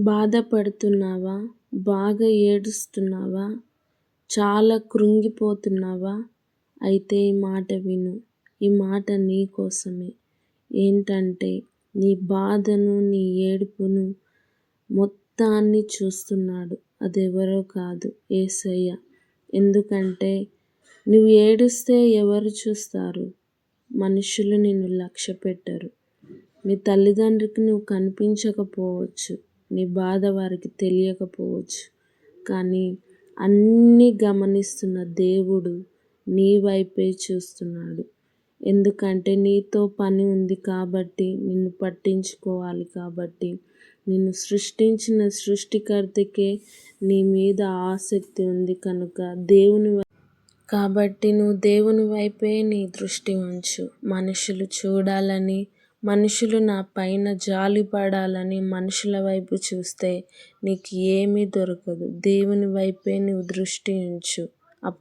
బాధపడుతున్నావా? బాగా ఏడుస్తున్నావా? చాలా కృంగిపోతున్నావా? అయితే ఈ మాట విను. ఈ మాట నీ కోసమే. ఏంటంటే నీ బాధను, నీ ఏడుపును మొత్తాన్ని చూస్తున్నాడు. అదెవరో కాదు, యేసయ్య. ఎందుకంటే నువ్వు ఏడుస్తే ఎవరు చూస్తారు? మనుషులు నిన్ను లక్ష్యపెట్టరు. మీ తల్లిదండ్రికి నువ్వు కనిపించకపోవచ్చు, నీ బాధ వారికి తెలియకపోవచ్చు. కానీ అన్నీ గమనిస్తున్న దేవుడు నీ వైపే చూస్తున్నాడు. ఎందుకంటే నీతో పని ఉంది కాబట్టి, నిన్ను పట్టించుకోవాలి కాబట్టి, నిన్ను సృష్టించిన సృష్టికర్తకే నీ మీద ఆసక్తి ఉంది కనుక కాబట్టి నువ్వు దేవుని వైపే నీ దృష్టి ఉంచు. మనుషులు చూడాలని, మనుషులు నా పైన జాలిపడాలని మనుషుల వైపు చూస్తే నీకు ఏమీ దొరకదు. దేవుని వైపే నువ్వు దృష్టి ఉంచు.